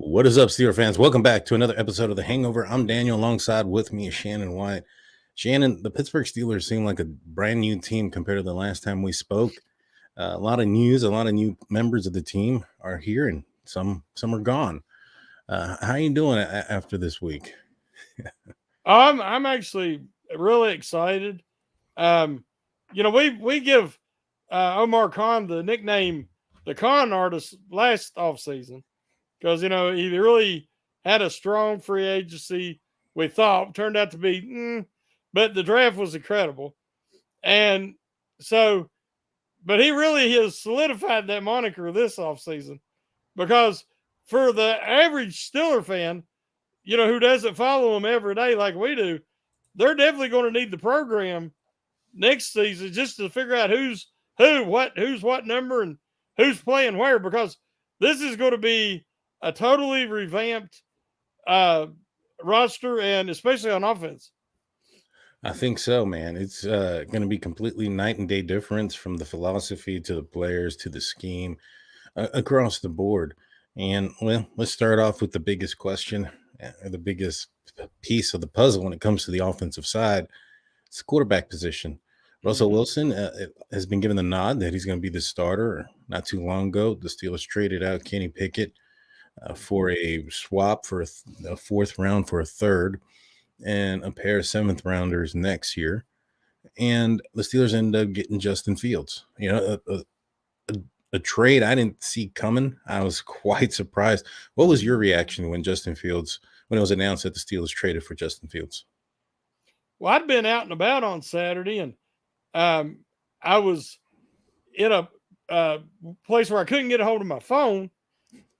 What is up, Steeler fans? Welcome back to another episode of the Hangover. I'm Daniel. Alongside with me is Shannon White. Shannon, the Pittsburgh Steelers seem like a brand new team compared to the last time we spoke. A lot of news, a lot of new members of the team are here, and some are gone. How you doing after this week? I'm actually really excited. We give Omar Khan the nickname the Con Artist last offseason because he really had a strong free agency. We thought turned out to be, but the draft was incredible, and so, but he really has solidified that moniker this offseason because for the average Steeler fan, who doesn't follow them every day like we do, they're definitely going to need the program next season just to figure out who's what number and who's playing where, because this is going to be a totally revamped roster, and especially on offense. I think so, man. It's going to be completely night and day difference from the philosophy to the players to the scheme across the board. And well, let's start off with the biggest question, the biggest piece of the puzzle when it comes to the offensive side. It's the quarterback position. Russell Wilson has been given the nod that he's going to be the starter. Not too long ago, the Steelers traded out Kenny Pickett for a swap for a fourth round for a third and a pair of seventh rounders next year. And the Steelers ended up getting Justin Fields. A trade I didn't see coming. I was quite surprised. What was your reaction when it was announced that the Steelers traded for Justin Fields? Well, I'd been out and about on Saturday, and I was in a place where I couldn't get a hold of my phone,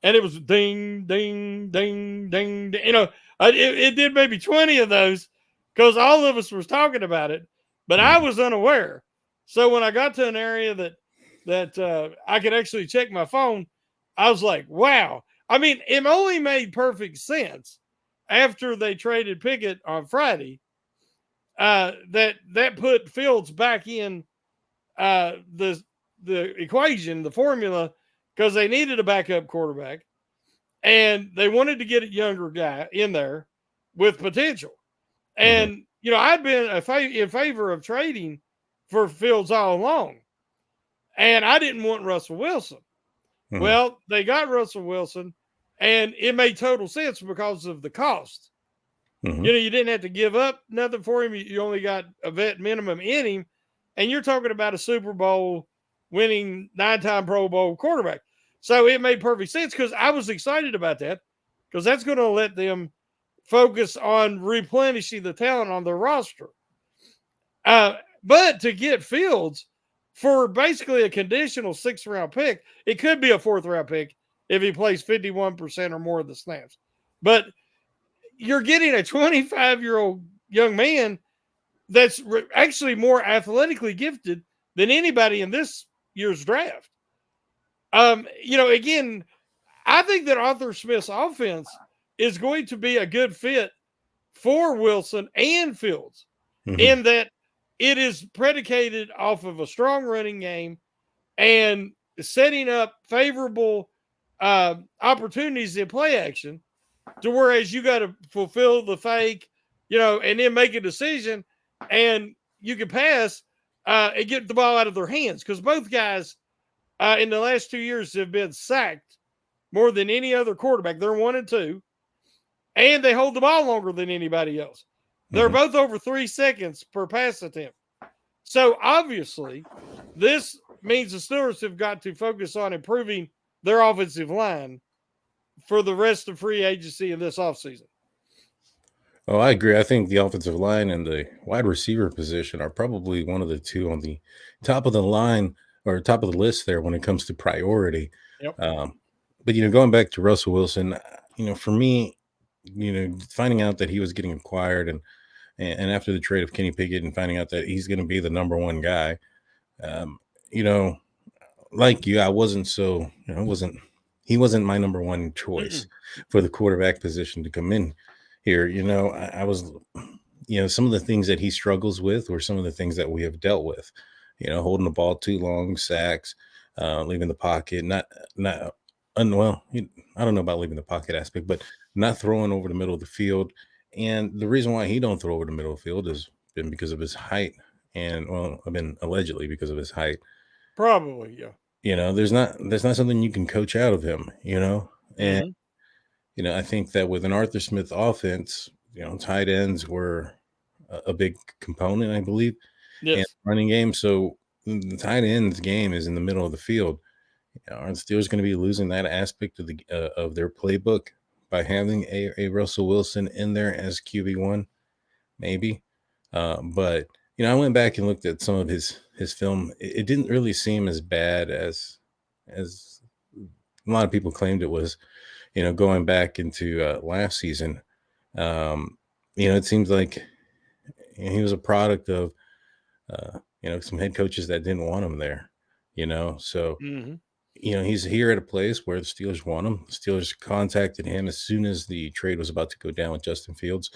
and it was ding, ding, ding, ding, ding. It did maybe 20 of those because all of us was talking about it, but I was unaware. So when I got to an area that I could actually check my phone, I was like, wow. I mean, it only made perfect sense after they traded Pickett on Friday that put Fields back in the equation, the formula, because they needed a backup quarterback, and they wanted to get a younger guy in there with potential. And I'd been in favor of trading for Fields all along, and I didn't want Russell Wilson. Well, they got Russell Wilson, and it made total sense because of the cost. You didn't have to give up nothing for him. You only got a vet minimum in him, and you're talking about a Super Bowl winning 9-time Pro Bowl quarterback. So it made perfect sense because I was excited about that, because that's going to let them focus on replenishing the talent on their roster. But to get Fields for basically a conditional 6th-round pick, it could be a 4th-round pick if he plays 51% or more of the snaps. But you're getting a 25-year-old young man that's actually more athletically gifted than anybody in this year's draft. Again, I think that Arthur Smith's offense is going to be a good fit for Wilson and Fields, in that it is predicated off of a strong running game and setting up favorable opportunities in play action, to whereas you got to fulfill the fake, and then make a decision, and you can pass and get the ball out of their hands, because both guys in the last 2 years have been sacked more than any other quarterback. They're 1 and 2, and they hold the ball longer than anybody else. They're both over 3 seconds per pass attempt. So obviously, this means the Steelers have got to focus on improving their offensive line for the rest of free agency in this offseason. Oh, I agree. I think the offensive line and the wide receiver position are probably one of the two on the top of the line or top of the list there when it comes to priority. Yep. But going back to Russell Wilson, for me, finding out that he was getting acquired and after the trade of Kenny Pickett and finding out that he's going to be the number one guy, like you, I wasn't so, he wasn't my number one choice for the quarterback position to come in here. I was, some of the things that he struggles with were some of the things that we have dealt with, holding the ball too long, sacks, leaving the pocket, not Well, I don't know about leaving the pocket aspect, but not throwing over the middle of the field. And the reason why he don't throw over the middle of the field has been because of his height, and well, I've been allegedly because of his height. Probably, yeah. There's not something you can coach out of him. And Hmm. I think that with an Arthur Smith offense, tight ends were a big component, I believe, and Yes. running game. So the tight ends game is in the middle of the field. Are the Steelers going to be losing that aspect of their playbook by having a Russell Wilson in there as QB1? Maybe, but I went back and looked at some of his film. It didn't really seem as bad as a lot of people claimed it was. Going back into last season, it seems like he was a product of some head coaches that didn't want him there. So Hmm. he's here at a place where the Steelers want him. The Steelers contacted him as soon as the trade was about to go down with Justin Fields,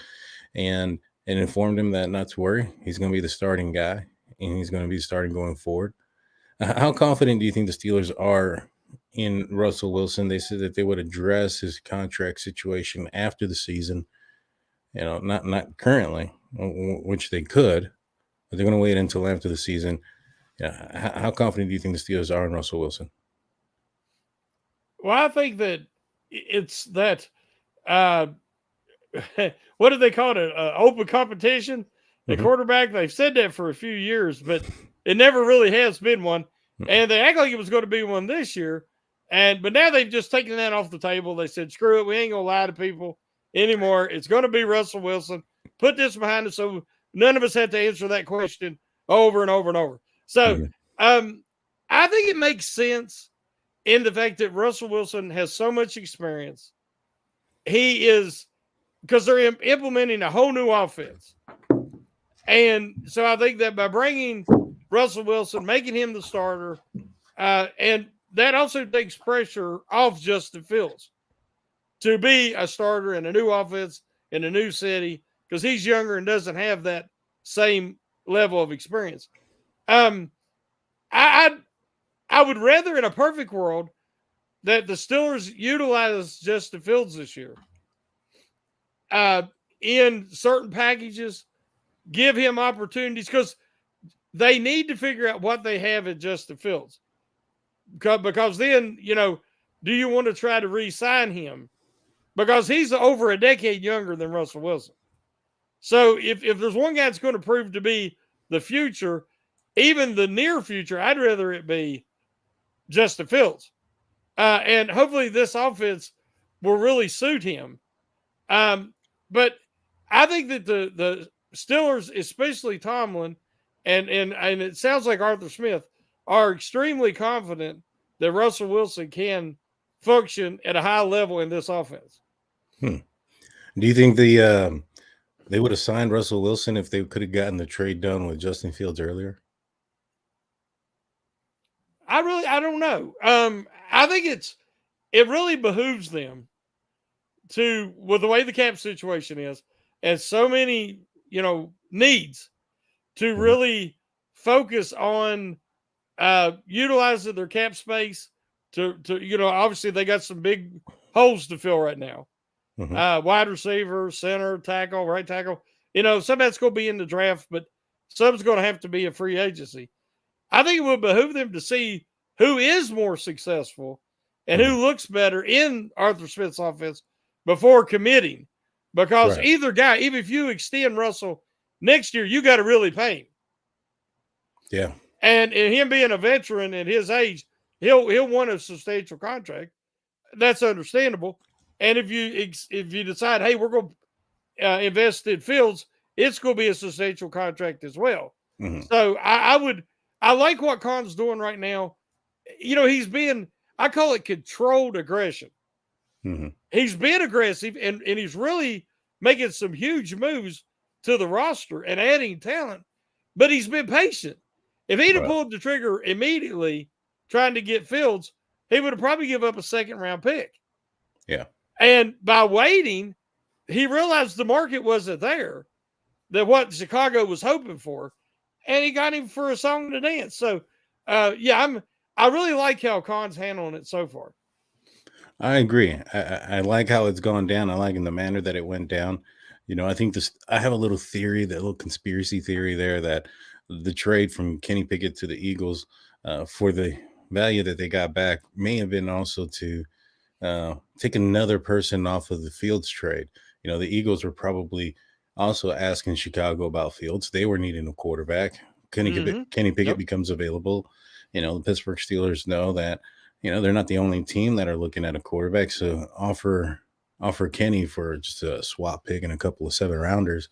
and informed him that not to worry, he's going to be the starting guy, and he's going to be starting going forward. How confident do you think the Steelers are in Russell Wilson? They said that they would address his contract situation after the season. Not currently, which they could, but they're going to wait until after the season. Yeah, how confident do you think the Steelers are in Russell Wilson? Well, I think that it's that. Uh, what do they call it? Open competition at Hmm. quarterback. They've said that for a few years, but it never really has been one. And they act like it was going to be one this year. But now they've just taken that off the table. They said, screw it, we ain't gonna lie to people anymore. It's going to be Russell Wilson. Put this behind us so none of us have to answer that question over and over and over. So Hmm. um, I think it makes sense in the fact that Russell Wilson has so much experience. He is, because they're implementing a whole new offense. And so I think that by bringing Russell Wilson, making him the starter, and that also takes pressure off Justin Fields to be a starter in a new offense in a new city because he's younger and doesn't have that same level of experience. Um, I I would rather in a perfect world that the Steelers utilize Justin Fields this year uh, in certain packages, give him opportunities because they need to figure out what they have at Justin Fields. Because then, do you want to try to re sign him? Because he's over a decade younger than Russell Wilson. So if there's one guy that's going to prove to be the future, even the near future, I'd rather it be Justin Fields. And hopefully this offense will really suit him. But I think that the Steelers, especially Tomlin, and it sounds like Arthur Smith, are extremely confident that Russell Wilson can function at a high level in this offense. Hmm. Do you think they would have signed Russell Wilson if they could have gotten the trade done with Justin Fields earlier? I don't know. I think it really behooves them to, with the way the cap situation is and so many needs, to Mhm. really focus on utilizing their cap space to obviously they got some big holes to fill right now. Mhm. Wide receiver, center, tackle, right tackle. Some that's going to be in the draft, but some's going to have to be a free agency. I think it would behoove them to see who is more successful and Mhm. who looks better in Arthur Smith's offense before committing. Because Right. either guy, even if you extend Russell next year, you got to really pay him. Yeah. And him being a veteran at his age, he'll want a substantial contract. That's understandable. And if you decide, hey, we're going to invest in Fields, it's going to be a substantial contract as well. Mhm. So I like what Khan's doing right now. He's being, I call it controlled aggression. Mhm. He's been aggressive and he's really making some huge moves to the roster and adding talent, but he's been patient. If he'd have Right. pulled the trigger immediately trying to get Fields, he would have probably give up a second round pick. Yeah. And by waiting, he realized the market wasn't there, that what Chicago was hoping for, and he got him for a song to dance. So, yeah, I really like how Khan's handling it so far. I agree. I like how it's gone down. I like in the manner that it went down. I think this. I have a little theory, that little conspiracy theory there, that the trade from Kenny Pickett to the Eagles, for the value that they got back, may have been also to take another person off of the Fields trade. The Eagles were probably also asking Chicago about Fields. They were needing a quarterback. Kenny Pickett Yep. becomes available. The Pittsburgh Steelers know that they're not the only team that are looking at a quarterback. So offer Kenny for just a swap pick and a couple of 7 rounders,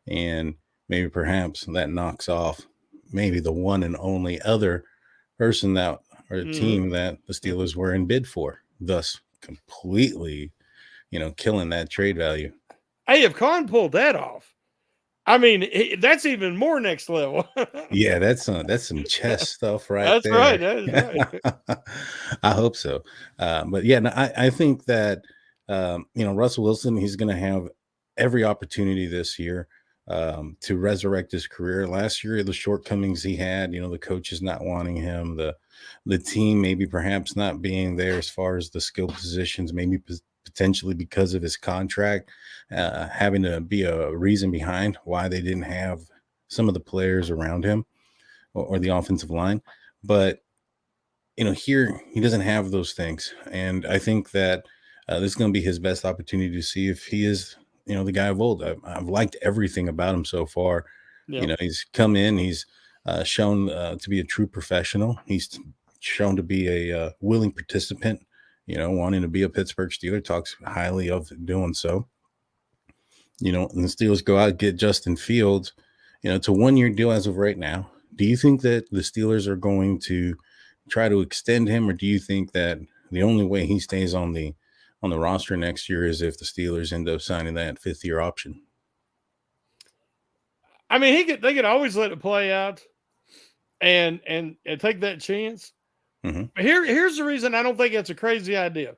and maybe perhaps that knocks off maybe the one and only other person that or Mm-hmm. team that the Steelers were in bid for, thus completely, killing that trade value. Hey, if Khan pulled that off, I mean, that's even more next level. Yeah, that's some chess stuff right That's right. there. That is right. I hope so. But yeah, no, I think that Russell Wilson, he's going to have every opportunity this year to resurrect his career. Last year, the shortcomings he had, the coaches not wanting him, the team maybe perhaps not being there as far as the skill positions, maybe potentially because of his contract, having to be a reason behind why they didn't have some of the players around him, or the offensive line. But here he doesn't have those things, and I think that this is going to be his best opportunity to see if he is, the guy of old. I've liked everything about him so far. Yep. He's come in, he's shown to be a true professional. He's shown to be a willing participant. Wanting to be a Pittsburgh Steeler, talks highly of doing so. And the Steelers go out and get Justin Fields. It's a 1-year deal as of right now. Do you think that the Steelers are going to try to extend him, or do you think that the only way he stays on the roster next year is if the Steelers end up signing that 5th-year option? I mean, they could always let it play out and take that chance. Mm-hmm. But here's the reason I don't think that's a crazy idea.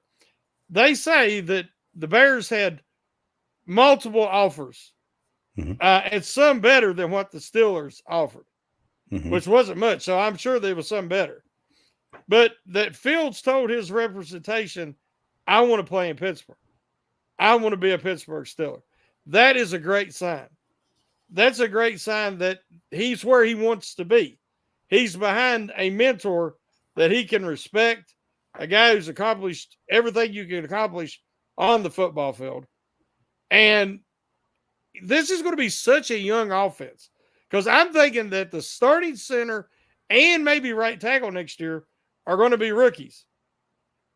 They say that the Bears had multiple offers, Mm-hmm. and some better than what the Steelers offered, Mm-hmm. which wasn't much. So I'm sure there was some better. But that Fields told his representation, I want to play in Pittsburgh. I want to be a Pittsburgh Steeler. That is a great sign. That's a great sign that he's where he wants to be. He's behind a mentor that he can respect, a guy who's accomplished everything you can accomplish on the football field. And this is going to be such a young offense, because I'm thinking that the starting center and maybe right tackle next year are going to be rookies.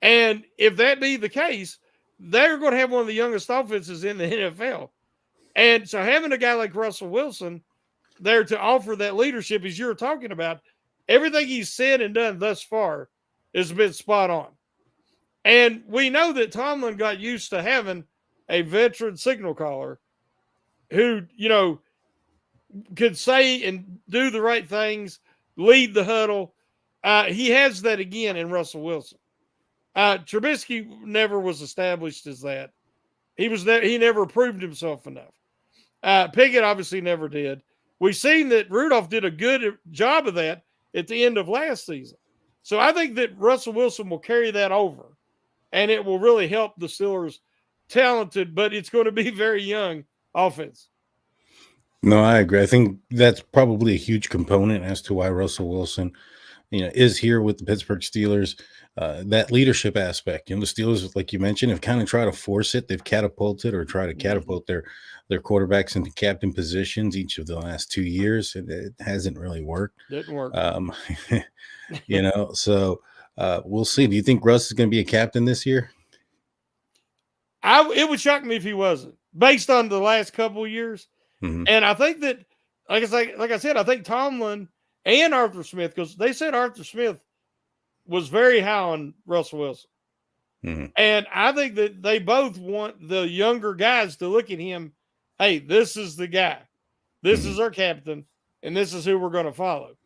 And if that be the case, they're going to have one of the youngest offenses in the NFL. And so having a guy like Russell Wilson there to offer that leadership, as you're talking about, everything he's said and done thus far has been spot on. And we know that Tomlin got used to having a veteran signal caller who, could say and do the right things, lead the huddle. He has that again in Russell Wilson. Trubisky never was established as that. He never proved himself enough. Pickett obviously never did. We've seen that Rudolph did a good job of that at the end of last season. So I think that Russell Wilson will carry that over, and it will really help the Steelers' talented, but it's going to be very young offense. No, I agree. I think that's probably a huge component as to why Russell Wilson, is here with the Pittsburgh Steelers. That leadership aspect, the Steelers, like you mentioned, have kind of tried to force it. They've catapulted or tried to catapult their quarterbacks into captain positions each of the last 2 years. It hasn't really worked. Didn't work. So we'll see. Do you think Russ is going to be a captain this year? It would shock me if he wasn't, based on the last couple of years. Mm-hmm. And I think that, like I said, I think Tomlin and Arthur Smith, because they said Arthur Smith was very high on Russell Wilson. Mm-hmm. And I think that they both want the younger guys to look at him. Hey, this is the guy. This is our captain, and this is who we're going to follow.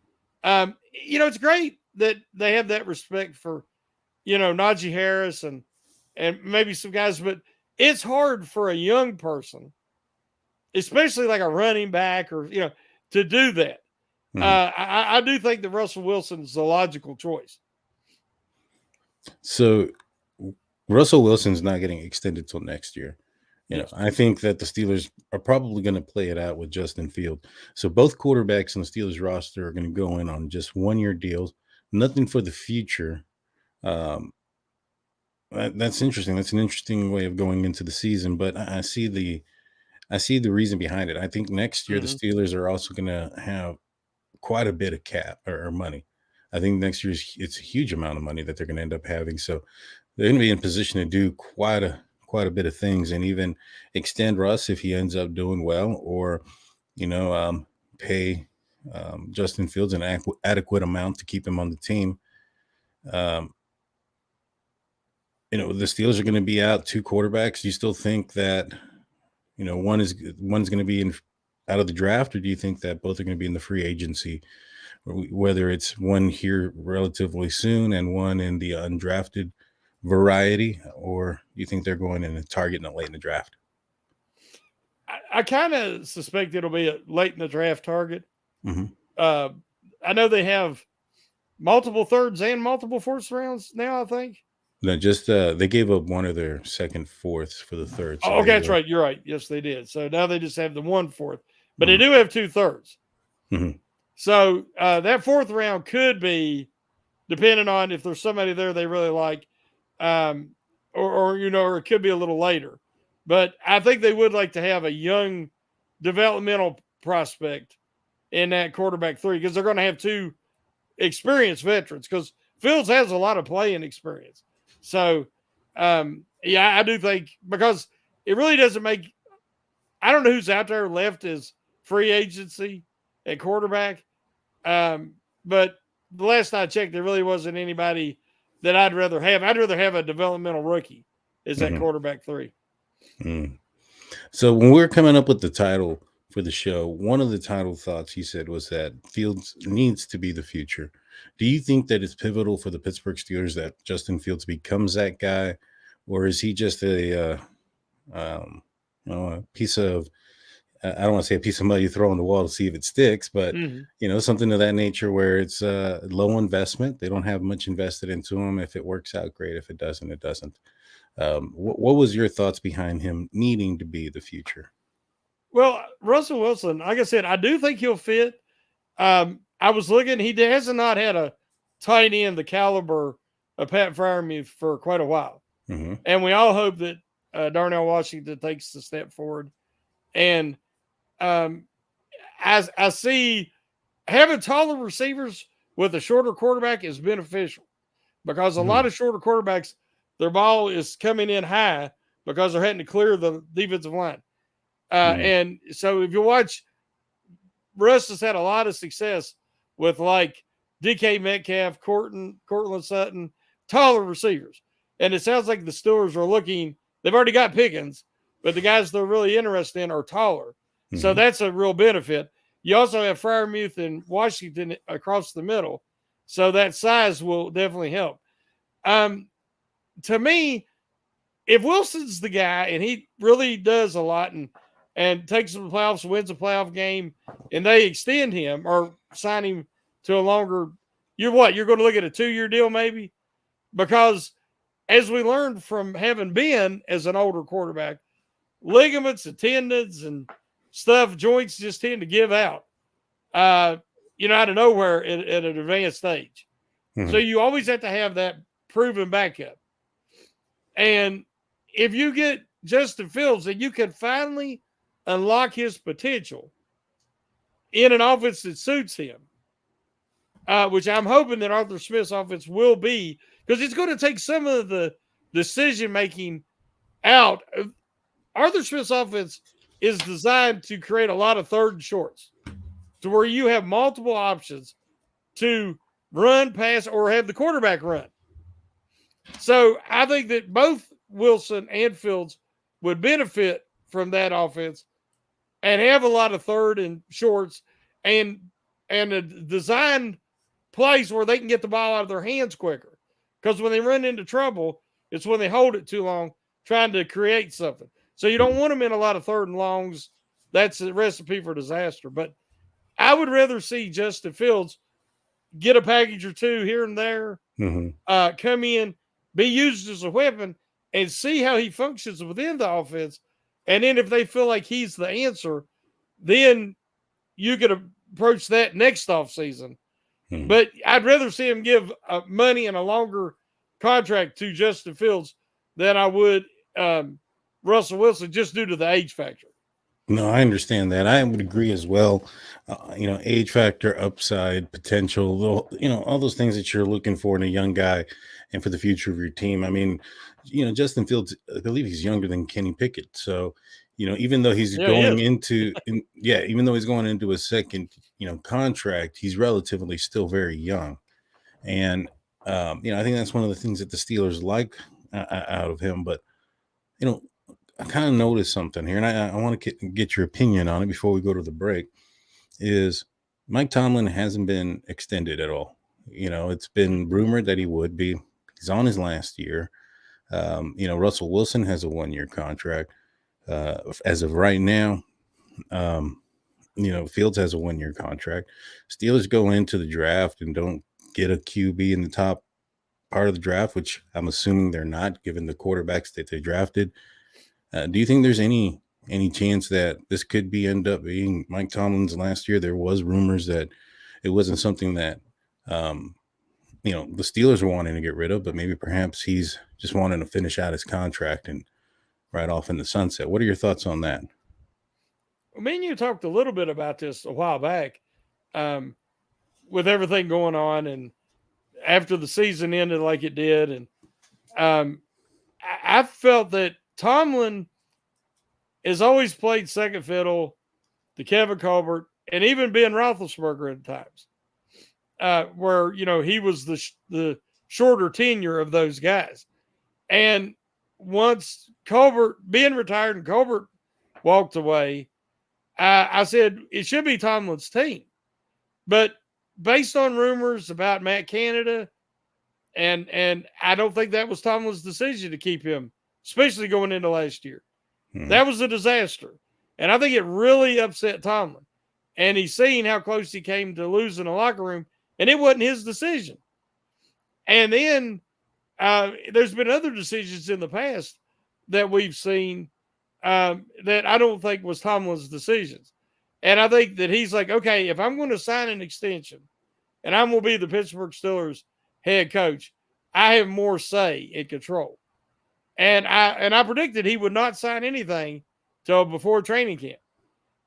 It's great that they have that respect for, Najee Harris and maybe some guys, but it's hard for a young person, especially like a running back or, to do that. Mm-hmm. I do think that Russell Wilson is the logical choice. So Russell Wilson's not getting extended till next year. Yes. I think that the Steelers are probably going to play it out with Justin Field. So both quarterbacks on the Steelers roster are going to go in on just 1 year deals, nothing for the future. Um, that's interesting. That's an interesting way of going into the season, but I see the reason behind it. I think next year the Mm-hmm. Steelers are also going to have quite a bit of cap or money. I think next year it's a huge amount of money that they're going to end up having. So they're going to be in position to do quite a bit of things, and even extend Russ if he ends up doing well, or you know, pay Justin Fields an adequate amount to keep him on the team. Um, the Steelers are going to be out two quarterbacks. Do you still think that one's going to be in out of the draft, or do you think that both are going to be in the free agency? Whether it's one here relatively soon and one in the undrafted variety, or do you think they're going in and targeting it late in the draft? I kind of suspect it'll be a late in the draft target. Mm-hmm. Uh, I know they have multiple thirds and multiple fourth rounds now, I think. No, just they gave up one of their second fourths for the third. So Oh, okay, that's they, right. You're right. Yes, they did. So now they just have the 1/4, but they mm-hmm. do have 2/3. Mm-hmm. So that fourth round could be, depending on if there's somebody there they really like, or or it could be a little later. But I think they would like to have a young developmental prospect in that quarterback 3, because they're going to have 2 experienced veterans, because Fields has a lot of playing experience. So, yeah, I do think, because it really doesn't make, I don't know who's out there left as free agency at quarterback. But the last I checked, there really wasn't anybody that I'd rather have. I'd rather have a developmental rookie as that Mm-hmm. quarterback 3. Mm. So when we were coming up with the title for the show, one of the title thoughts you said was that Fields needs to be the future. Do you think that it's pivotal for the Pittsburgh Steelers that Justin Fields becomes that guy, or is he just a piece of, I don't want to say a piece of mud you throw on the wall to see if it sticks, but Mm-hmm. something of that nature where it's low investment. They don't have much invested into him. If it works out, great. If it doesn't, it doesn't. What was your thoughts behind him needing to be the future? Well, Russell Wilson, like I said, I do think he'll fit. I was looking; he has not had a tight end the caliber of Pat Freiermuth for quite a while, Mm-hmm. and we all hope that Darnell Washington takes the step forward. And I see having taller receivers with a shorter quarterback is beneficial, because a lot of shorter quarterbacks, their ball is coming in high because they're having to clear the defensive line. Mm-hmm. And so if you watch, Russ has had a lot of success with like DK Metcalf, Cortland Sutton, taller receivers. And it sounds like the Steelers are looking, they've already got Pickens, but the guys they're really interested in are taller. Mm-hmm. So that's a real benefit. You also have Freiermuth and Washington across the middle. So that size will definitely help. To me, if Wilson's the guy and he really does a lot and takes them to the playoffs, wins a playoff game, and they extend him or sign him to a longer, you're going to look at a 2-year deal maybe? Because as we learned from having been as an older quarterback, ligaments and tendons and stuff, joints just tend to give out, out of nowhere at an advanced stage. Mm-hmm. So you always have to have that proven backup. And if you get Justin Fields, then you can finally unlock his potential in an offense that suits him, which I'm hoping that Arthur Smith's offense will be, because it's going to take some of the decision-making out. Arthur Smith's offense is designed to create a lot of third and shorts, to where you have multiple options to run, pass, or have the quarterback run. So I think that both Wilson and Fields would benefit from that offense and have a lot of third and shorts and a design place where they can get the ball out of their hands quicker. Because when they run into trouble, it's when they hold it too long trying to create something. So you don't want them in a lot of third and longs. That's a recipe for disaster. But I would rather see Justin Fields get a package or two here and there, Mm-hmm. come in, be used as a weapon, and see how he functions within the offense. And then if they feel like he's the answer, then you could approach that next offseason. Hmm. But I'd rather see him give money and a longer contract to Justin Fields than I would Russell Wilson, just due to the age factor. No, I understand that. I would agree as well. Age factor, upside, potential, all those things that you're looking for in a young guy and for the future of your team. I mean, Justin Fields, I believe he's younger than Kenny Pickett. So, even though he's Yeah, he going is. even though he's going into a second, contract, he's relatively still very young. And, I think that's one of the things that the Steelers like out of him. But, you know, I kind of noticed something here, and I want to get your opinion on it before we go to the break. Is Mike Tomlin hasn't been extended at all? It's been rumored that he would be. He's on his last year. Russell Wilson has a 1-year contract as of right now. Fields has a 1-year contract. Steelers go into the draft and don't get a QB in the top part of the draft, which I'm assuming they're not, given the quarterbacks that they drafted. Do you think there's any chance that this could end up being Mike Tomlin's last year? There was rumors that it wasn't something that the Steelers were wanting to get rid of, but maybe perhaps he's just wanting to finish out his contract and ride off in the sunset. What are your thoughts on that? Me and you talked a little bit about this a while back, with everything going on, and after the season ended like it did, and I felt that Tomlin has always played second fiddle to Kevin Colbert and even Ben Roethlisberger at times, where he was the shorter tenure of those guys. And once Ben retired and Colbert walked away, I said it should be Tomlin's team. But based on rumors about Matt Canada, and I don't think that was Tomlin's decision to keep him, especially going into last year. That was a disaster. And I think it really upset Tomlin. And he's seen how close he came to losing the locker room, and it wasn't his decision. And then there's been other decisions in the past that we've seen that I don't think was Tomlin's decisions. And I think that he's like, okay, if I'm going to sign an extension and I'm going to be the Pittsburgh Steelers head coach, I have more say and control. And I predicted he would not sign anything till before training camp,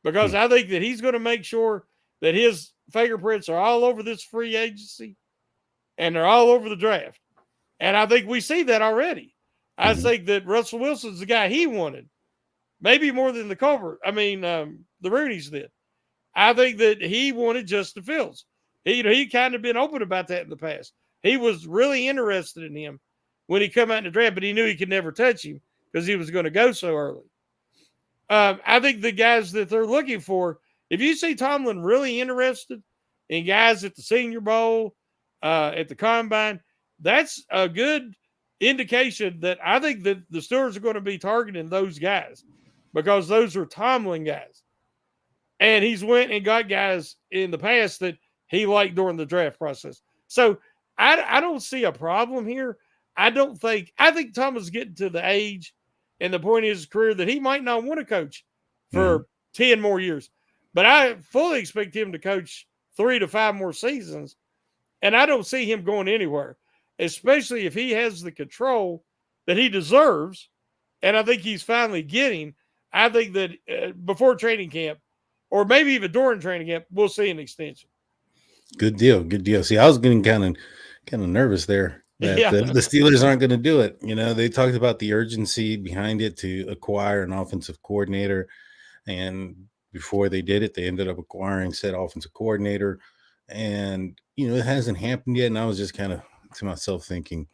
because I think that he's going to make sure that his fingerprints are all over this free agency and they're all over the draft. And I think we see that already. I think that Russell Wilson's the guy he wanted, maybe more than the Rooney's did. I think that he wanted Justin Fields. He kind of been open about that in the past. He was really interested in him when he come out in the draft, but he knew he could never touch him because he was going to go so early. I think the guys that they're looking for, if you see Tomlin really interested in guys at the Senior Bowl, at the Combine, that's a good indication that I think that the Steelers are going to be targeting those guys, because those are Tomlin guys. And he's went and got guys in the past that he liked during the draft process. So I don't see a problem here. I think Tomlin's getting to the age and the point in his career that he might not want to coach for 10 more years. But I fully expect him to coach 3 to 5 more seasons. And I don't see him going anywhere, especially if he has the control that he deserves. And I think he's finally getting. I think that before training camp, or maybe even during training camp, we'll see an extension. Good deal. Good deal. See, I was getting kind of nervous there that the Steelers aren't going to do it. They talked about the urgency behind it to acquire an offensive coordinator. And before they did it, they ended up acquiring said offensive coordinator. And, it hasn't happened yet. And I was just kind of to myself thinking,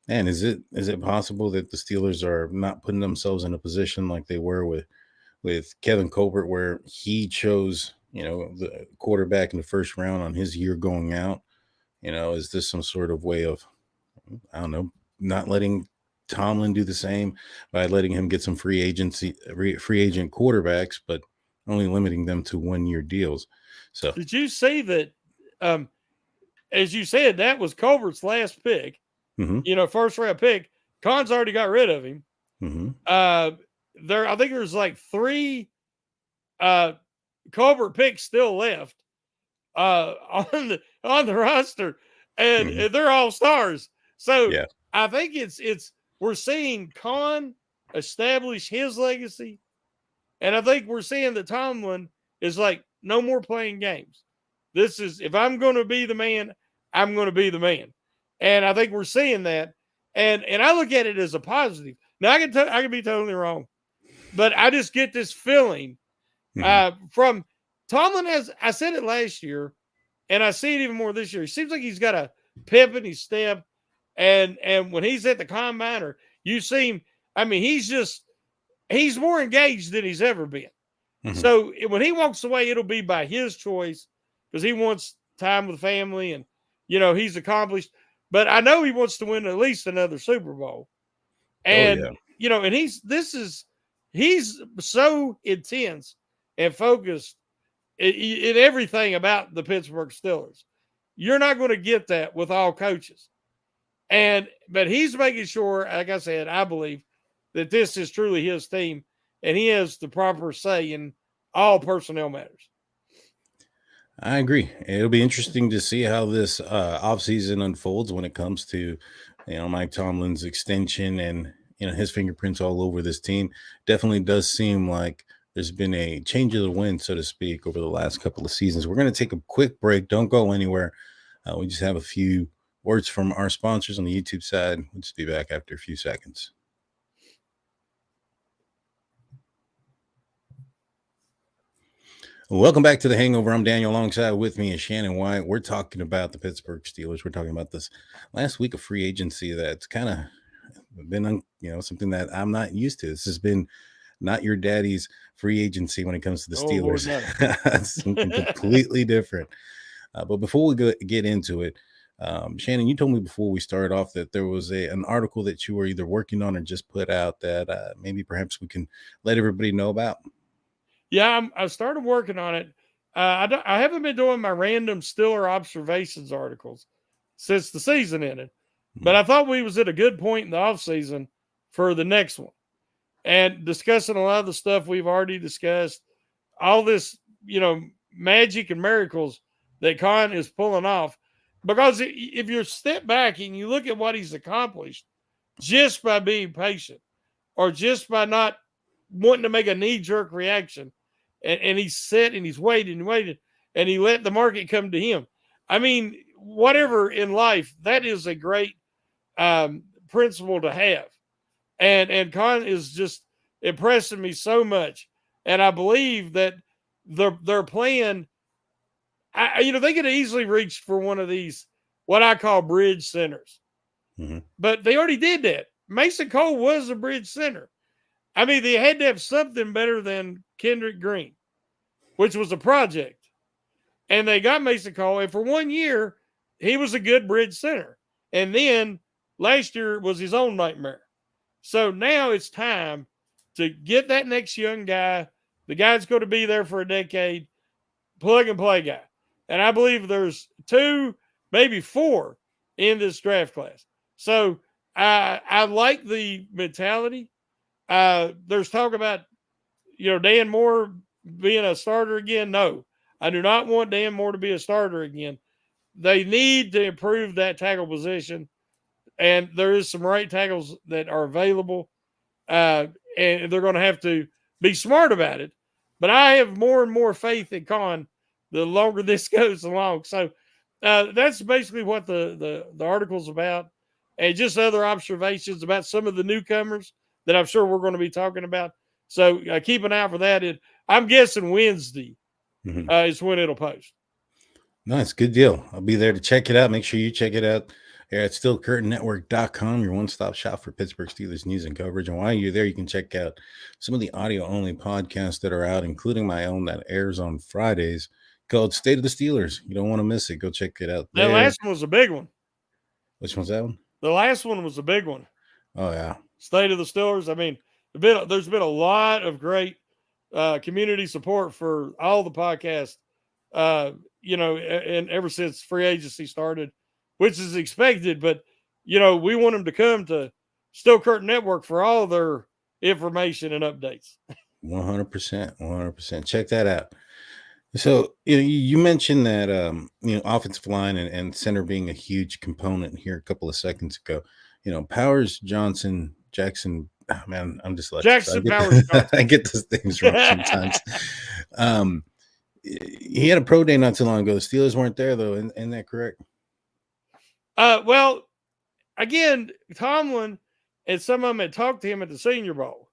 man, is it possible that the Steelers are not putting themselves in a position like they were with Kevin Colbert, where he chose, the quarterback in the first round on his year going out? Is this some sort of way of, I don't know, not letting Tomlin do the same by letting him get some free agent quarterbacks, but only limiting them to 1-year deals? So did you see that? As you said, that was Colbert's last pick, first round pick. Khan's already got rid of him. Mm-hmm. I think there's like 3 Colbert picks still left on the roster, and, Mm-hmm. and they're all stars. So Yeah. I think we're seeing Khan establish his legacy, and I think we're seeing that Tomlin is like, no more playing games. This is, if I'm going to be the man, I'm going to be the man, and I think we're seeing that, and I look at it as a positive. Now I can be totally wrong, but I just get this feeling from Tomlin. Has I said it last year, and I see it even more this year. He seems like he's got a pep in his step, and when he's at the combine, or you see him, I mean, he's more engaged than he's ever been. Mm-hmm. So when he walks away, it'll be by his choice because he wants time with family, and he's accomplished. But I know he wants to win at least another Super Bowl, Oh and yeah. and he's so intense and focused in everything about the Pittsburgh Steelers. You're not going to get that with all coaches. But he's making sure, like I said, I believe that this is truly his team, and he has the proper say in all personnel matters. I agree. It'll be interesting to see how this offseason unfolds when it comes to, Mike Tomlin's extension and, his fingerprints all over this team. Definitely does seem like there's been a change of the wind, so to speak, over the last couple of seasons. We're going to take a quick break. Don't go anywhere. We just have a few words from our sponsors on the YouTube side. We'll just be back after a few seconds. Welcome back to the Hangover. I'm Daniel. Alongside with me is Shannon White. We're talking about the Pittsburgh Steelers. We're talking about this last week of free agency that's kind of been, something that I'm not used to. This has been not your daddy's free agency when it comes to the Steelers. It's something completely different. But before we get into it, Shannon, you told me before we started off that there was an article that you were either working on or just put out that maybe perhaps we can let everybody know about. Yeah, I started working on it. I haven't been doing my random Steeler observations articles since the season ended, but I thought we was at a good point in the offseason for the next one, and discussing a lot of the stuff we've already discussed, all this, magic and miracles that Khan is pulling off. Because if you step back and you look at what he's accomplished just by being patient, or just by not wanting to make a knee-jerk reaction, and he's set and he's waited and waited, and he let the market come to him. I mean, whatever in life, that is a great principle to have. And Khan is just impressing me so much. And I believe that their plan, they could have easily reached for one of these, what I call bridge centers. Mm-hmm. But they already did that. Mason Cole was a bridge center. I mean, they had to have something better than Kendrick Green, which was a project. And they got Mason Cole, and for 1 year, he was a good bridge center. And then last year was his own nightmare. So now it's time to get that next young guy, the guy that's going to be there for a decade, plug and play guy. And I believe there's 2, maybe 4 in this draft class. So I like the mentality. There's talk about, Dan Moore being a starter again. No, I do not want Dan Moore to be a starter again. They need to improve that tackle position, and there is some right tackles that are available, and they're going to have to be smart about it. But I have more and more faith in Khan the longer this goes along. So that's basically what the article's about, and just other observations about some of the newcomers that I'm sure we're going to be talking about. So keep an eye out for that. I'm guessing Wednesday is when it'll post. Nice. Good deal. I'll be there to check it out. Make sure you check it out here at SteelCurtainNetwork.com, your one-stop shop for Pittsburgh Steelers news and coverage. And while you're there, you can check out some of the audio-only podcasts that are out, including my own that airs on Fridays called State of the Steelers. You don't want to miss it. Go check it out there. That last one was a big one. Which one's that one? The last one was a big one. Oh, yeah. State of the Steelers. I mean, there's been a lot of great community support for all the podcasts, and ever since free agency started, which is expected. But, we want them to come to Steel Curtain Network for all their information and updates. 100%. 100%. Check that out. So, you mentioned that, offensive line and center being a huge component here a couple of seconds ago. Powers, Johnson, Jackson. Oh, man, I'm dyslexic, so Jackson Powers Johnson. I get those things wrong sometimes. um, he had a pro day not too long ago. The Steelers weren't there though, isn't that correct? Well, again, Tomlin and some of them had talked to him at the Senior Bowl.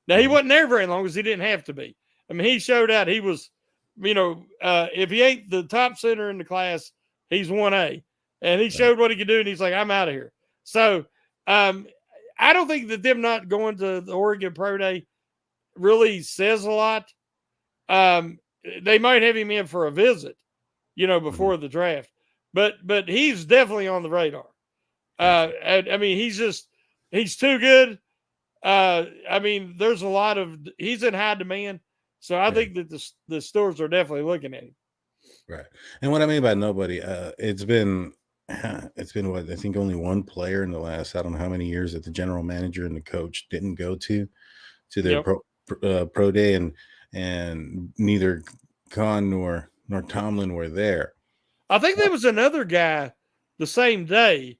Now he wasn't there very long because he didn't have to be. I mean, he showed out. He was, if he ain't the top center in the class, he's 1A, and he showed what he could do. And he's like, I'm out of here. So, I don't think that them not going to the Oregon Pro Day really says a lot. They might have him in for a visit, before the draft, but he's definitely on the radar. I mean, he's too good. I mean, there's a lot of he's in high demand, so I think that the stores are definitely looking at him. Right, and what I mean by nobody, it's been what I think only one player in the last I don't know how many years that the general manager and the coach didn't go to their pro day, and neither Khan nor Tomlin were there. I think there was another guy the same day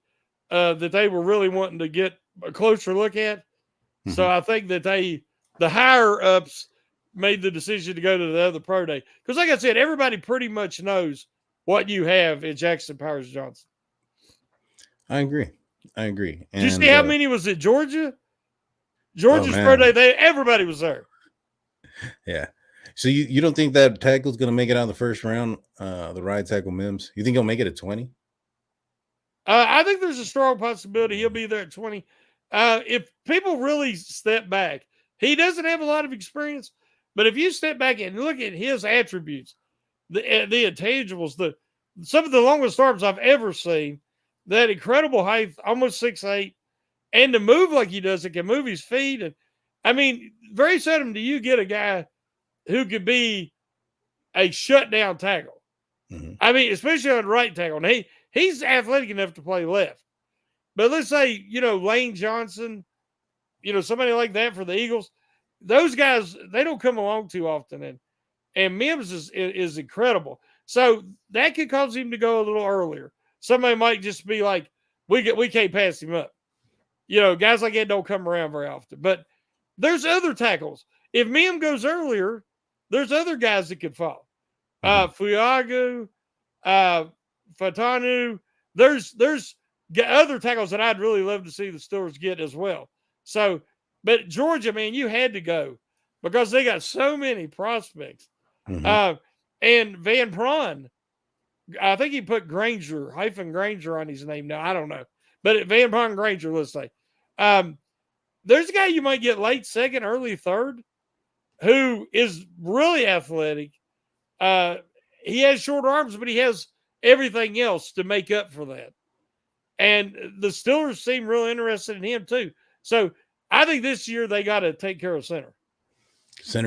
that they were really wanting to get a closer look at. Mm-hmm. So I think that the higher ups made the decision to go to the other pro day. Because like I said, everybody pretty much knows what you have in Jackson Powers Johnson. I agree. And, did you see how many was at Georgia? Georgia's pro day, everybody was there. Yeah. So you don't think that tackle's going to make it out of the first round, the right tackle Mims? You think he'll make it at 20? I think there's a strong possibility he'll be there at 20. If people really step back, he doesn't have a lot of experience, but if you step back and look at his attributes, the intangibles, some of the longest arms I've ever seen, that incredible height, almost 6'8", and to move like he does, it can move his feet. And I mean, very seldom do you get a guy who could be a shutdown tackle. Mm-hmm. I mean, especially on right tackle. And he's athletic enough to play left. But let's say, Lane Johnson, somebody like that for the Eagles, those guys, they don't come along too often. And Mims is incredible. So that could cause him to go a little earlier. Somebody might just be like, we can't pass him up. Guys like that don't come around very often. But there's other tackles. If Mims goes earlier, there's other guys that could fall. Fuagu, Fatanu. There's other tackles that I'd really love to see the Steelers get as well. So, but Georgia, man, you had to go because they got so many prospects. Mm-hmm. And Van Pran, I think he put Granger on his name now. I don't know. But Van Pran Granger, let's say. There's a guy you might get late second, early third, who is really athletic. He has short arms, but he has everything else to make up for that. And the Steelers seem real interested in him too. So I think this year they got to take care of center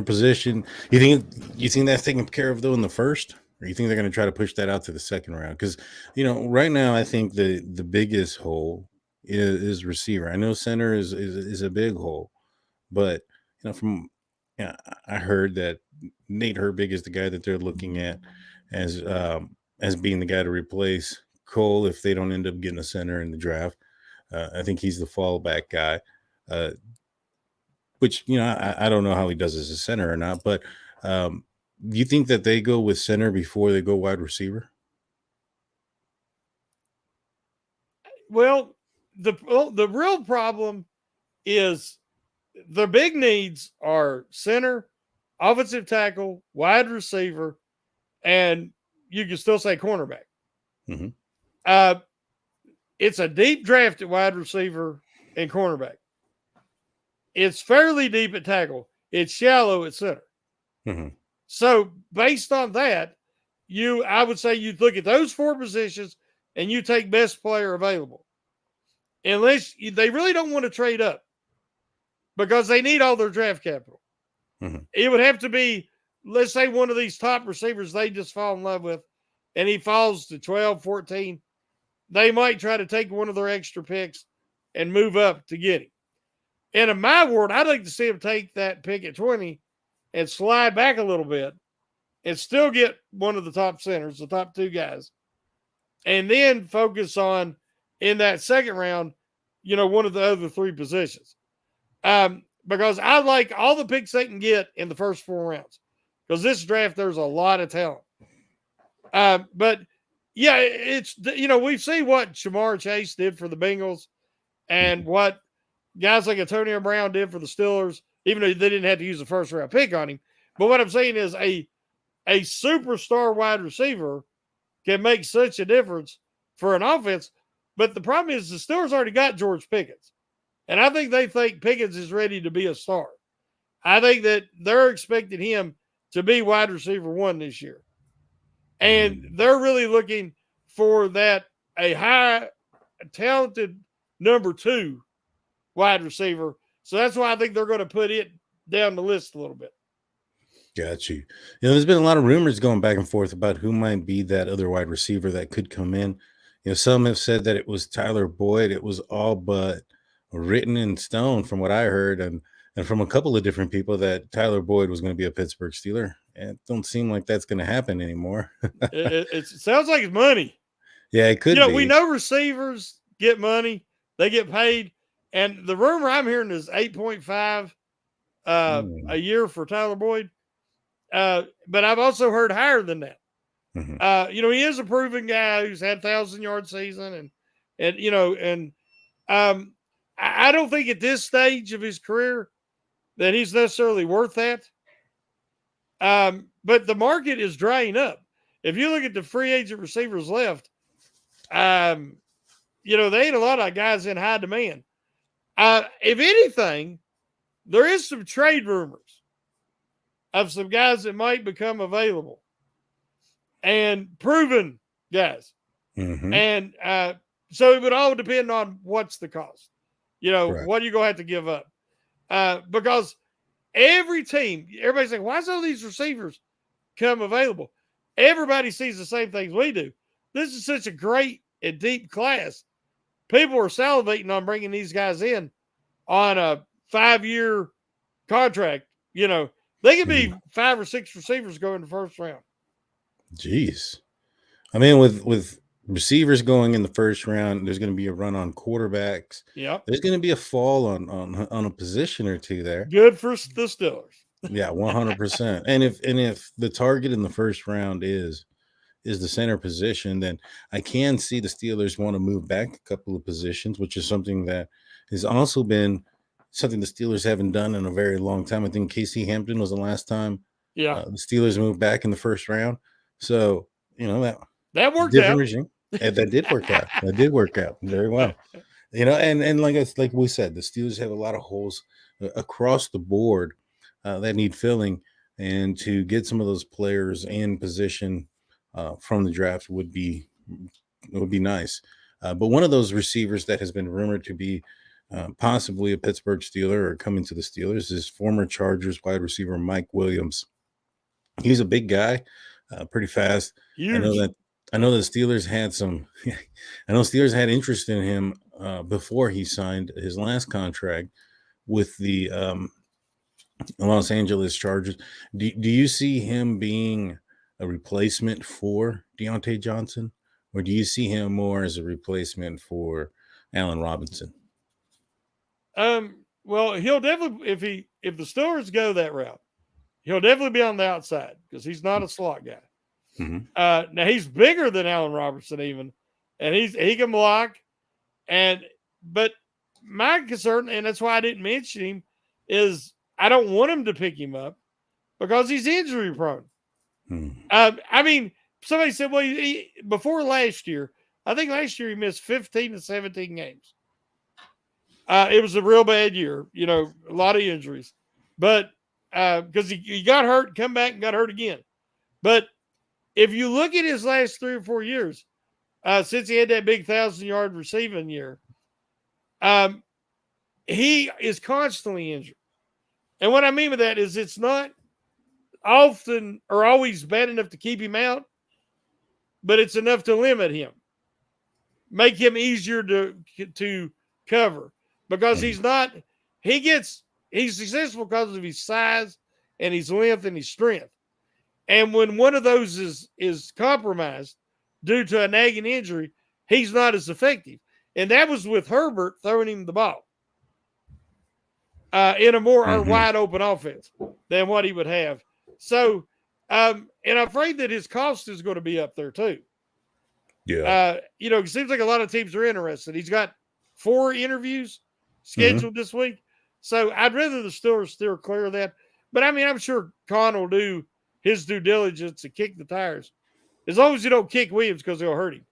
position. You think that's taken care of though in the first, or you think they're going to try to push that out to the second round? Because right now I think the biggest hole is receiver. I know center is a big hole, but I heard that Nate Herbig is the guy that they're looking at as being the guy to replace Cole if they don't end up getting a center in the draft. I think he's the fallback guy, which I don't know how he does as a center or not. But do you think that they go with center before they go wide receiver? Well, the real problem is the big needs are center, offensive tackle, wide receiver, and you can still say cornerback. Mm-hmm. It's a deep draft at wide receiver and cornerback. It's fairly deep at tackle. It's shallow at center. Mm-hmm. So based on that, I would say you look at those four positions and you take best player available. Unless they really don't want to trade up because they need all their draft capital. Mm-hmm. It would have to be, let's say one of these top receivers they just fall in love with and he falls to 12, 14. They might try to take one of their extra picks and move up to get him. And in my world, I'd like to see him take that pick at 20 and slide back a little bit and still get one of the top centers, the top two guys, and then focus on in that second round, one of the other three positions. Because I like all the picks they can get in the first 4 rounds. Because this draft, there's a lot of talent. But yeah, it's, we've seen what Shamar Chase did for the Bengals and what guys like Antonio Brown did for the Steelers, even though they didn't have to use a first round pick on him. But what I'm saying is a superstar wide receiver can make such a difference for an offense. But the problem is the Steelers already got George Pickens. And I think they think Pickens is ready to be a star. I think that they're expecting him to be wide receiver 1 this year. And they're really looking for a high talented number 2 wide receiver. So that's why I think they're going to put it down the list a little bit. Got you. There's been a lot of rumors going back and forth about who might be that other wide receiver that could come in. Some have said that it was Tyler Boyd. It was all but written in stone from what I heard, and from a couple of different people, that Tyler Boyd was going to be a Pittsburgh Steeler. And it don't seem like that's going to happen anymore. It sounds like it's money. Yeah, it could be. We know receivers get money. They get paid. And the rumor I'm hearing is 8.5 a year for Tyler Boyd. But I've also heard higher than that. Mm-hmm. He is a proven guy who's had 1,000-yard season, and I don't think at this stage of his career that he's necessarily worth that. But the market is drying up. If you look at the free agent receivers left, there ain't a lot of guys in high demand. If anything, there is some trade rumors of some guys that might become available and proven guys. Mm-hmm. And so it would all depend on what's the cost. Right. What are you going to have to give up? Because every team, everybody's like, why is all these receivers come available? Everybody sees the same things we do. This is such a great and deep class. People are salivating on bringing these guys in on a 5-year contract. They could be 5 or 6 receivers going in the first round. Jeez. I mean, with receivers going in the first round, there's going to be a run on quarterbacks. Yep. There's going to be a fall on a position or two there. Good for the Steelers. Yeah, 100%. And if the target in the first round is the center position, then I can see the Steelers want to move back a couple of positions, which is something that has also been something the Steelers haven't done in a very long time. I think Casey Hampton was the last time the Steelers moved back in the first round. So, that worked different out. Regime. That did work out. That did work out very well. And like we said, the Steelers have a lot of holes across the board that need filling, and to get some of those players in position from the draft would be nice. But one of those receivers that has been rumored to be possibly a Pittsburgh Steeler or coming to the Steelers is former Chargers wide receiver Mike Williams. He's a big guy, pretty fast. Huge. I know the Steelers had some. I know Steelers had interest in him before he signed his last contract with the Los Angeles Chargers. Do you see him being a replacement for Deontay Johnson, or do you see him more as a replacement for Allen Robinson? Well, he'll definitely, if the Steelers go that route, he'll definitely be on the outside because he's not a slot guy. Mm-hmm. Now he's bigger than Allen Robinson even, and he can block. But my concern, and that's why I didn't mention him, is I don't want him to pick him up because he's injury prone. I mean, somebody said, well, before last year, I think last year he missed 15 to 17 games. It was a real bad year, a lot of injuries, but because he got hurt, come back and got hurt again. But if you look at his last 3 or 4 years, since he had that big 1,000-yard receiving year, he is constantly injured. And what I mean by that is it's not often or always bad enough to keep him out, but it's enough to limit him, make him easier to cover because he's not he's successful because of his size and his length and his strength. And when one of those is compromised due to a nagging injury, he's not as effective. And that was with Herbert throwing him the ball in a more wide open offense than what he would have. So, and I'm afraid that his cost is going to be up there too. Yeah. It seems like a lot of teams are interested. He's got 4 interviews scheduled this week. So I'd rather the Steelers steer clear of that. But I mean, I'm sure Khan will do his due diligence to kick the tires. As long as you don't kick Williams because it'll hurt him.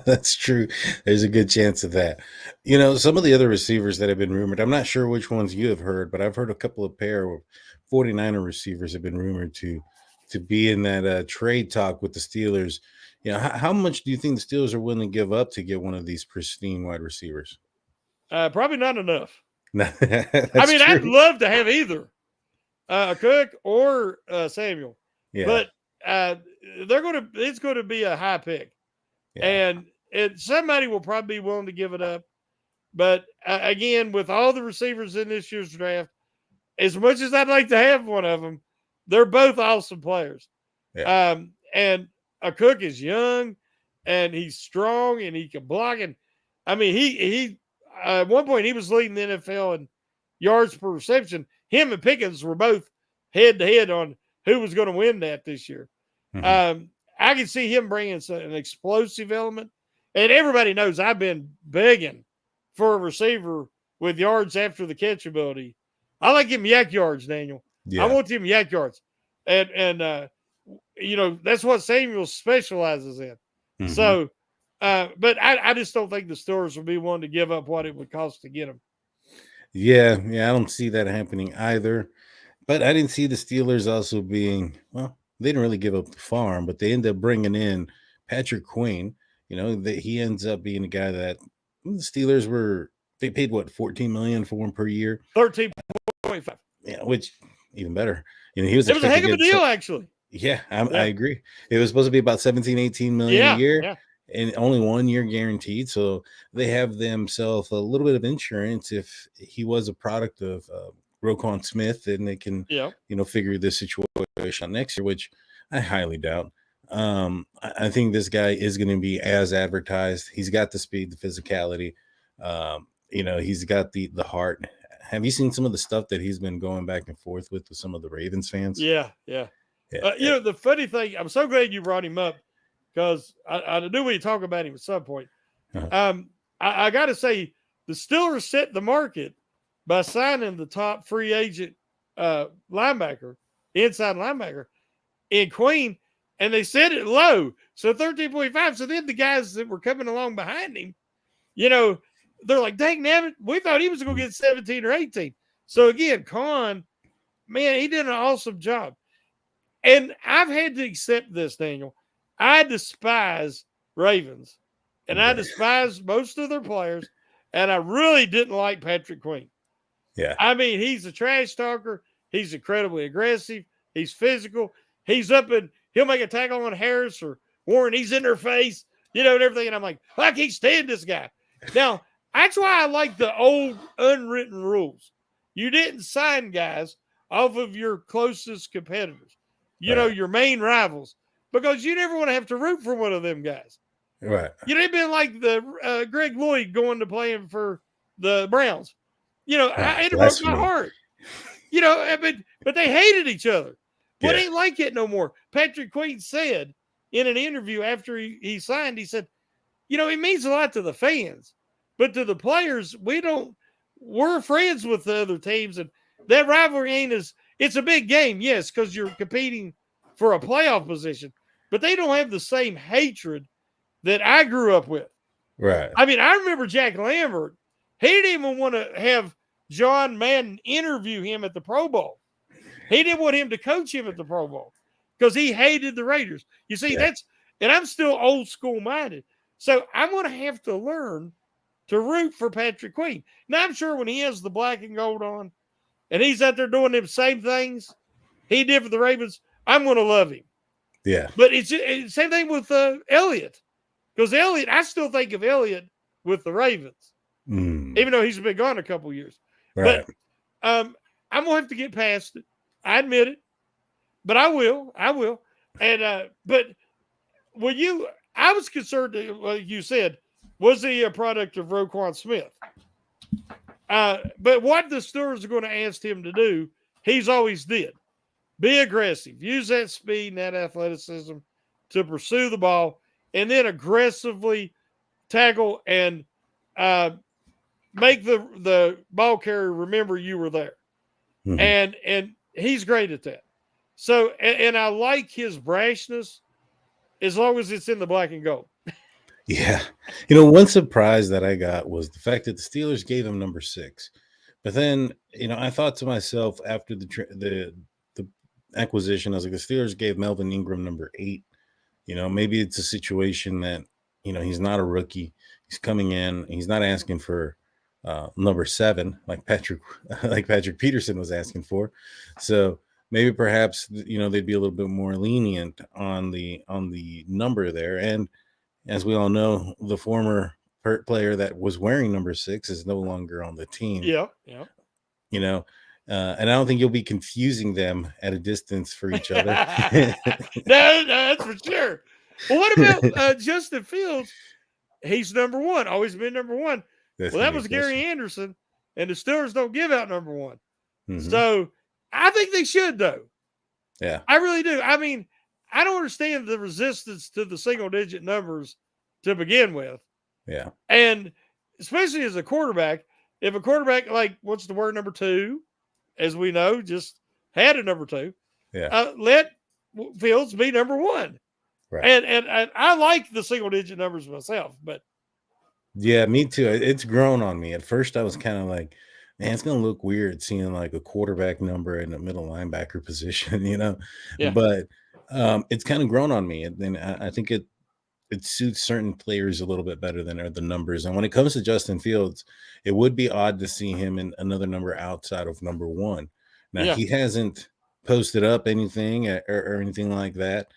That's true. There's a good chance of that. Some of the other receivers that have been rumored, I'm not sure which ones you have heard, but I've heard a couple of pair of 49er receivers have been rumored to be in that trade talk with the Steelers. How much do you think the Steelers are willing to give up to get one of these pristine wide receivers? Probably not enough. That's true. I'd love to have either Cook or Samuel, but it's going to be a high pick, and somebody will probably be willing to give it up. But again, with all the receivers in this year's draft, as much as I'd like to have one of them, they're both awesome players. Yeah. And Cook is young, and he's strong, and he can block. And I mean, he at one point he was leading the NFL in yards per reception. Him and Pickens were both head to head on who was going to win that this year. I can see him bringing an explosive element. And everybody knows I've been begging for a receiver with yards after the catch ability. I like him yak yards, Daniel. Yeah. I want him yak yards. And that's what Samuel specializes in. So, but I just don't think the Steelers will be willing to give up what it would cost to get him. Yeah, I don't see that happening either. But I didn't see the Steelers also being, well, they didn't really give up the farm, but they ended up bringing in Patrick Queen. That he ends up being a guy that the Steelers they paid what, $14 million for him per year? 13.5. Yeah, which even better. It was a heck of a deal, actually. Yeah, I agree. It was supposed to be about 17, 18 million a year. Yeah. And only 1 year guaranteed. So they have themselves a little bit of insurance if he was a product of Roquan Smith, and they can, figure this situation out next year, which I highly doubt. I think this guy is going to be as advertised. He's got the speed, the physicality. He's got the heart. Have you seen some of the stuff that he's been going back and forth with some of the Ravens fans? Yeah. The funny thing, I'm so glad you brought him up, because I knew we talk about him at some point. I got to say, the Steelers set the market by signing the top free agent linebacker, inside linebacker, in Queen, and they set it low, so 13.5. So then the guys that were coming along behind him, they're like, dang, nabbit, we thought he was going to get 17 or 18. So again, Khan, man, he did an awesome job. And I've had to accept this, Daniel. I despise Ravens, and I despise most of their players, and I really didn't like Patrick Queen. Yeah. I mean, he's a trash talker. He's incredibly aggressive. He's physical. He's up and he'll make a tackle on Harris or Warren. He's in their face, and everything. And I'm like, I can't stand this guy. Now, that's why I like the old unwritten rules. You didn't sign guys off of your closest competitors, your main rivals, because you never want to have to root for one of them guys. Right. It'd been like the Greg Lloyd going to playing for the Browns. It broke my heart. But they hated each other. But it ain't like it no more. Patrick Queen said in an interview after he signed, he said, it means a lot to the fans, but to the players, we're friends with the other teams, and that rivalry it's a big game, yes, because you're competing for a playoff position, but they don't have the same hatred that I grew up with. Right. I mean, I remember Jack Lambert. He didn't even want to have John Madden interview him at the Pro Bowl. He didn't want him to coach him at the Pro Bowl because he hated the Raiders. You see, and I'm still old school minded. So I'm going to have to learn to root for Patrick Queen. Now, I'm sure when he has the black and gold on and he's out there doing them same things he did for the Ravens, I'm going to love him. Yeah. But it's the same thing with Elliott. Because I still think of Elliott with the Ravens. Mm, even though he's been gone a couple years. But right. I'm gonna have to get past it. I admit it, but I will. I will. And but when you, I was concerned. Like you said, was he a product of Roquan Smith? But what the Steelers are going to ask him to do, he's always did. Be aggressive. Use that speed and that athleticism to pursue the ball, and then aggressively tackle and uh, make the ball carrier remember you were there. Hmm. And he's great at that. So and I like his brashness as long as it's in the black and gold. Yeah. One surprise that I got was the fact that the Steelers gave him number 6. But then, I thought to myself after the acquisition, I was like, the Steelers gave Melvin Ingram number 8. Maybe it's a situation that, he's not a rookie. He's coming in. He's not asking for number 7 like Patrick Peterson was asking for. So maybe perhaps they'd be a little bit more lenient on the number there. And as we all know, the former player that was wearing number 6 is no longer on the team. Yeah, yeah. You know, and I don't think you'll be confusing them at a distance for each other. No, that's for sure. Well, what about Justin Fields? He's number 1, always been number 1. That's Well, gonna that be a was Gary question. Anderson, and the Steelers don't give out number 1. Hmm. So I think they should, though. Yeah, I really do. I mean, I don't understand the resistance to the single digit numbers to begin with. yeah, And especially as a quarterback, if a quarterback, like, what's the word, number 2, as we know, just had a number 2, yeah. let Fields be number 1. Right. And I like the single digit numbers myself, but Yeah, me too. It's grown on me. At first, I was kind of like, man, it's gonna look weird seeing like a quarterback number in the middle linebacker position, yeah, But it's kind of grown on me, and then I think it suits certain players a little bit better than the numbers. And when it comes to Justin Fields, it would be odd to see him in another number outside of number 1. Now yeah. he hasn't posted up anything or anything like that.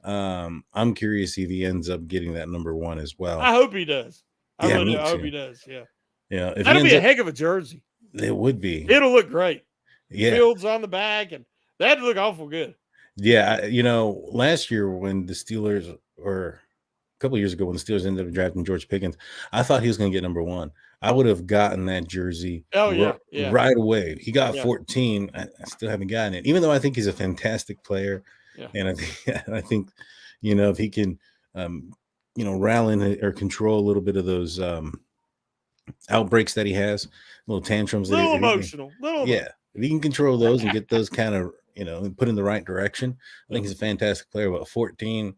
I'm curious if he ends up getting that number 1 as well. I hope he does. I Yeah, really do. me I hope he too. does. Yeah. If he That'll ends be a up, heck of a jersey. it would be. It'll look great. Yeah. Fields on the back, and that'd look awful good. Yeah. Last year when the Steelers, or a couple of years ago when the Steelers ended up drafting George Pickens, I thought he was going to get number 1. I would have gotten that jersey Oh, yeah. Yeah. right away. He got Yeah. 14. I still haven't gotten it, even though I think he's a fantastic player. Yeah. And I think, if he can, rally or control a little bit of those outbreaks that he has, little tantrums that Little if he can, emotional. Little yeah, emotional. if he can control those and get those kind of, put in the right direction, I think he's a fantastic player. But 14,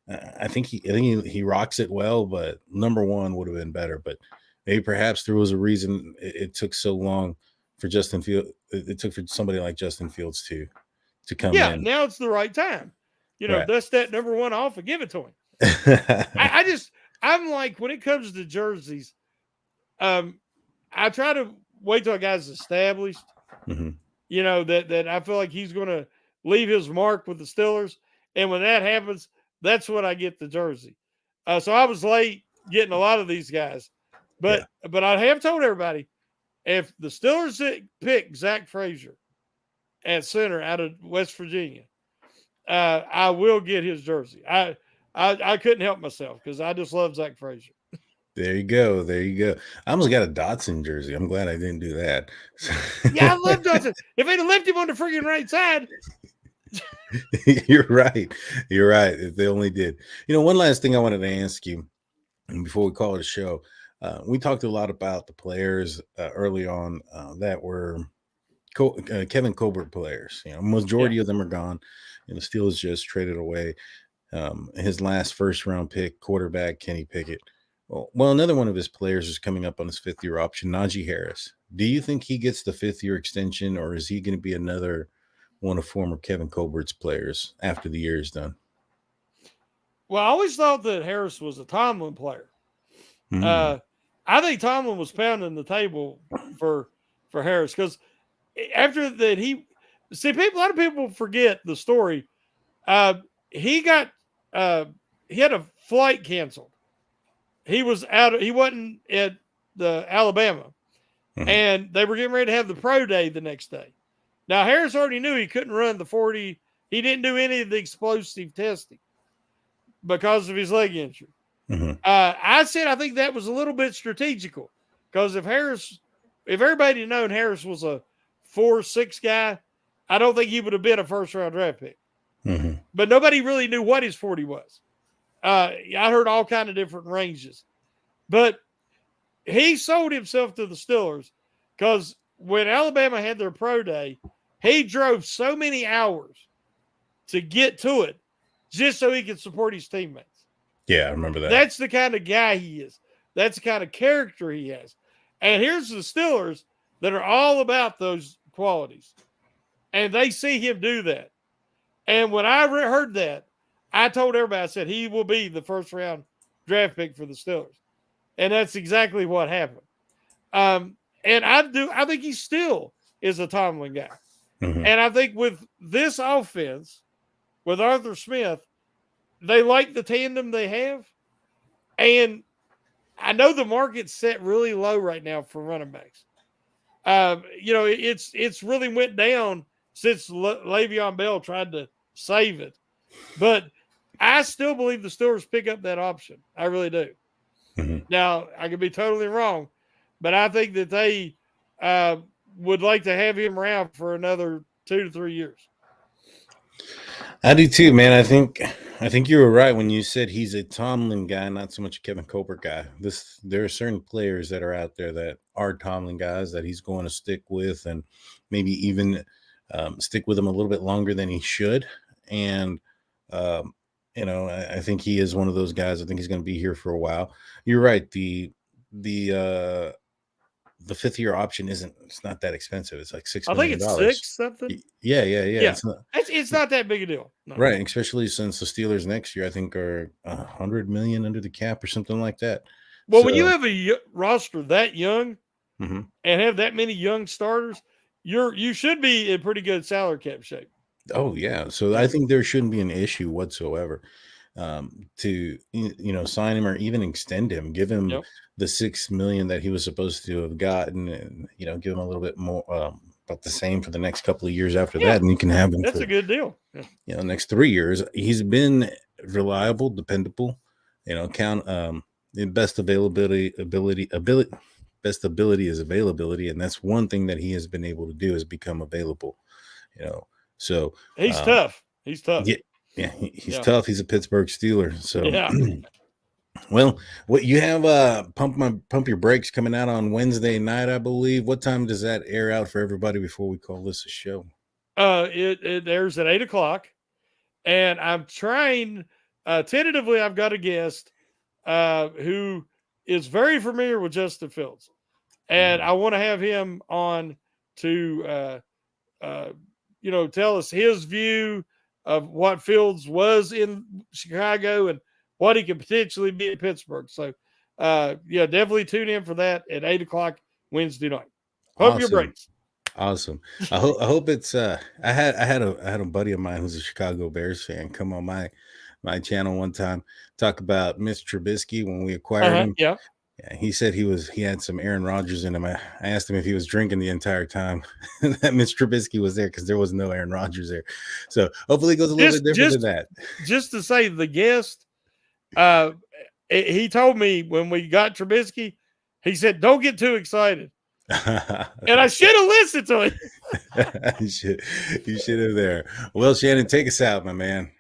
I think he rocks it well, but number 1 would have been better. But maybe perhaps there was a reason it took so long for Justin Fields. It took for somebody like Justin Fields to come Yeah. in. Now it's the right time. Right. Dust that number 1 off and give it to him. I'm like, when it comes to jerseys, I try to wait till a guy's established. Hmm. That I feel like he's going to leave his mark with the Steelers, and when that happens, that's when I get the jersey. So I was late getting a lot of these guys, Yeah. but I have told everybody, if the Steelers pick Zach Frazier at center out of West Virginia, I will get his jersey. I couldn't help myself because I just love Zach Frazier. There you go. There you go. I almost got a Dotson jersey. I'm glad I didn't do that. Yeah, I love Dawson. If they'd have left him on the freaking right side. You're right. You're right. If they only did. One last thing I wanted to ask you, and before we call it a show, we talked a lot about the players early on that were Kevin Colbert players. Majority Yeah. of them are gone. The Steelers just traded away his last first round pick, quarterback Kenny Pickett. Well, another one of his players is coming up on his 5th-year option, Najee Harris. Do you think he gets the 5th-year extension, or is he going to be another one of former Kevin Colbert's players after the year is done? Well, I always thought that Harris was a Tomlin player. Mm, I think Tomlin was pounding the table for Harris because after that a lot of people forget the story. He got he had a flight canceled. He was out. He wasn't at the Alabama, and they were getting ready to have the pro day the next day. Now Harris already knew he couldn't run the 40. He didn't do any of the explosive testing because of his leg injury. I said I think that was a little bit strategical because if everybody had known Harris was a 4.6 guy, I don't think he would have been a first-round draft pick. But nobody really knew what his 40 was. I heard all kind of different ranges. But he sold himself to the Steelers because when Alabama had their pro day, he drove so many hours to get to it just so he could support his teammates. Yeah, I remember that. That's the kind of guy he is. That's the kind of character he has. And here's the Steelers that are all about those qualities. And they see him do that. And when I heard that, I told everybody, I said, he will be the first round draft pick for the Steelers. And that's exactly what happened. And I think he still is a Tomlin guy. And I think with this offense, with Arthur Smith, they like the tandem they have. And I know the market's set really low right now for running backs. It's really went down since Le'Veon Bell tried to save it. But I still believe the Steelers pick up that option. I really do. Now, I could be totally wrong, but I think that they would like to have him around for another 2 to 3 years. I do too, man. I think you were right when you said he's a Tomlin guy, not so much a Kevin Colbert guy. There are certain players that are out there that are Tomlin guys that he's going to stick with, and maybe even stick with him a little bit longer than he should. And I think he is one of those guys. I think he's going to be here for a while. You're right. The 5th-year option it's not that expensive. It's like $6 million. I think it's 6 something. Yeah. It's not that big a deal. No. Right. Especially since the Steelers next year, I think, are $100 million under the cap or something like that. Well, when you have a roster that young and have that many young starters, you should be in pretty good salary cap shape. Oh yeah. So I think there shouldn't be an issue whatsoever to sign him or even extend him, give him the $6 million that he was supposed to have gotten, and give him a little bit more, about the same for the next couple of years after that, and you can have him. That's a good deal. Next 3 years. He's been reliable, dependable. Best ability is availability, and that's one thing that he has been able to do is become available. So he's tough. He's tough. Yeah, he's tough. He's a Pittsburgh Steeler. So well, what you have Pump Your Brakes coming out on Wednesday night, I believe. What time does that air out for everybody before we call this a show? It airs at 8:00, and I'm trying tentatively. I've got a guest who is very familiar with Justin Fields, and I want to have him on to tell us his view of what Fields was in Chicago and what he could potentially be in Pittsburgh. So, definitely tune in for that at 8:00 Wednesday night. Pump Your Brakes. Awesome. I hope it's. I had a buddy of mine who's a Chicago Bears fan come on my channel one time, talk about Mitch Trubisky when we acquired him. Yeah. He said he had some Aaron Rodgers in him. I asked him if he was drinking the entire time that Mitch Trubisky was there, because there was no Aaron Rodgers there. So hopefully it goes a little bit different than that. Just to say, the guest, he told me when we got Trubisky, he said, "Don't get too excited." And I should have listened to it. You should have there. Well, Shannon, take us out, my man.